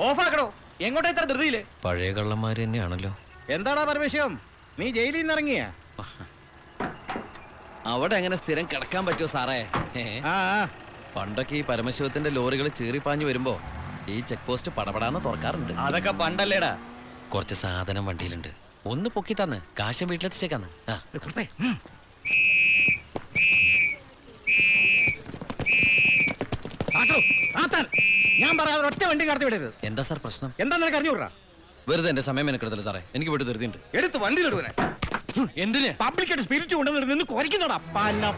ഓഫാക്കടോ. എങ്ങോട്ടാ ഇത്ര ധൃതിയില്? പഴയ കള്ളന്മാര് തന്നെയാണല്ലോ. എന്താടാ പരമേശ്വരം, നീ ജയിലിൽ നിന്ന് ഇറങ്ങിയ? അവിടെ എങ്ങനെ സ്ഥിരം കിടക്കാൻ പറ്റുമോ സാറേ? പണ്ടൊക്കെ ഈ പരമശിവത്തിന്റെ ലോറികൾ ചീറിപ്പാഞ്ഞു വരുമ്പോ ഈ ചെക്ക് പോസ്റ്റ് പടപടാന്ന് തുറക്കാറുണ്ട്. അതൊക്കെ പണ്ടല്ലേടാ. കുറച്ച് സാധനം വണ്ടിയിലുണ്ട്, ഒന്ന് പൊക്കി തന്ന് കാശം വീട്ടിലെത്തിച്ചേക്കാന്ന്. ഞാൻ പറയാതെ ഒറ്റ വണ്ടി കടത്തി വിടരുത്. എന്താ സാർ പ്രശ്നം? എന്താ നിനക്ക് അറിഞ്ഞൂടാ? വെറുതെ എന്റെ സമയം മെനക്കെടുത്തല്ലോ സാറേ, എനിക്ക് വീട്ടിൽ ധൃതിയുണ്ട്. എടുത്ത് വണ്ടിയിലിടുവനെ. എന്തിന്? പബ്ലിക്കായിട്ട് സ്പിരിറ്റ് കൊണ്ടുവന്നിട്ട് നിന്ന് കുറയ്ക്കുന്നോടാ പന്നം.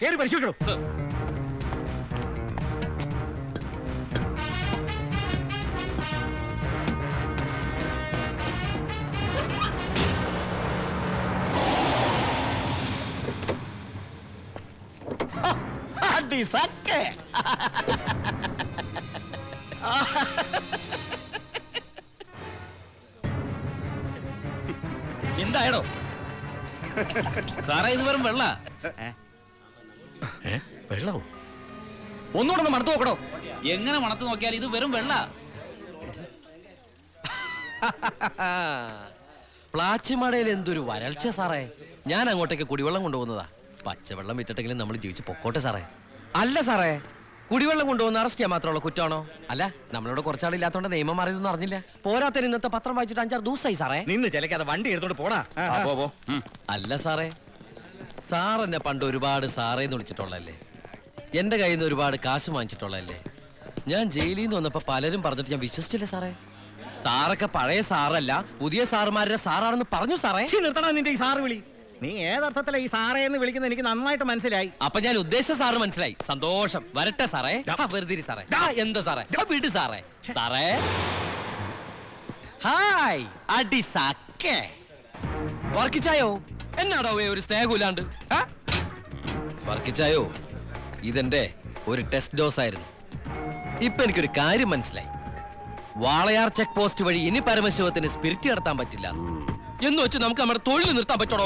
കേറി പരിശോധിക്കണോ? എന്തായടോ സാറേ? ഇത് വെറും വെള്ള. വെള്ളമോ? ഒന്നുകൂടെ ഒന്ന് മണത്ത് നോക്കണോ? എങ്ങനെ മണത്ത് നോക്കിയാൽ ഇത് വെറും വെള്ള. പ്ലാച്ചിമടയിൽ എന്തൊരു വരൾച്ച സാറേ. ഞാൻ അങ്ങോട്ടേക്ക് കുടിവെള്ളം കൊണ്ടുപോകുന്നതാ. പച്ചവെള്ളം വിറ്റിട്ടെങ്കിലും നമ്മൾ ജീവിച്ച് പൊക്കോട്ടെ സാറേ. അല്ല സാറേ, കുടിവെള്ളം കൊണ്ടുപോകുന്ന അറസ്റ്റ് ചെയ്യാൻ മാത്രമുള്ള കുറ്റമാണോ? അല്ല, നമ്മളിവിടെ കുറച്ചാളില്ലാത്തോണ്ട് നിയമം മാറിയതൊന്നും അറിഞ്ഞില്ല. പോരാത്തതിന് ഇന്നത്തെ പത്രം വായിച്ചിട്ട് 5-6 ദിവസമായി സാറേ. നിന്ന് ചിലക്കാതെ വണ്ടി എടുത്തോണ്ട് പോടാ. അല്ല സാറേ, സാർ എന്നെ പണ്ട് ഒരുപാട് സാറേന്ന് വിളിച്ചിട്ടുള്ളല്ലേ, എന്റെ കയ്യിൽ നിന്ന് ഒരുപാട് കാശ് വാങ്ങിച്ചിട്ടുള്ളല്ലേ. ഞാൻ ജയിലിൽ നിന്ന് വന്നപ്പോ പലരും പറഞ്ഞിട്ട് ഞാൻ വിശ്വസിച്ചില്ലേ സാറേ. സാറൊക്കെ പഴയ സാറല്ല, പുതിയ സാറുമാരുടെ സാറാണെന്ന് പറഞ്ഞു സാറേ. നിർത്തണം നിന്റെ ഈ സാറ് വിളി. നീ ഏതർത്ഥത്തിലാ ഈ സാറേ എന്ന് വിളിക്കുന്നത് എനിക്ക് നന്നായിട്ട് മനസ്സിലായി. അപ്പൊ ഞാൻ ഉദ്ദേശിച്ച സാറ് മനസ്സിലായി. സന്തോഷം. വരട്ടെ സാറേ. വെറുതെ സാറേ. എന്താ സാറേ? വീട് സാറേ. സാറേ ഹായ്. അടി സാക്കേ വർക്കിച്ചായോ? എന്നാടോ ഒരു സ്നേഹമില്ലാണ്ട്? വർക്കിച്ചായോ, ഇതെന്റെ ഒരു ടെസ്റ്റ് ഡോസ് ആയിരുന്നു. ഇപ്പൊ എനിക്കൊരു കാര്യം മനസ്സിലായി. വാളയാർ ചെക്ക് പോസ്റ്റ് വഴി ഇനി പരമശിവത്തിന് സ്പിരിറ്റ് നടത്താൻ പറ്റില്ല എന്ന് വെച്ച് നമുക്ക് നമ്മുടെ തൊഴിൽ നിർത്താൻ പറ്റണോ?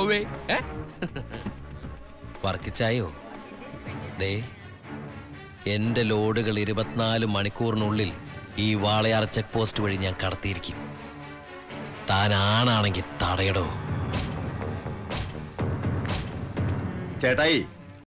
വർക്കിച്ചായോ, ദേ എന്റെ ലോഡുകൾ 24 മണിക്കൂറിനുള്ളിൽ ഈ വാളയാർ ചെക്ക് പോസ്റ്റ് വഴി ഞാൻ കടത്തിയിരിക്കും. താൻ ആണാണെങ്കിൽ തടയടോ. ചേട്ടായി,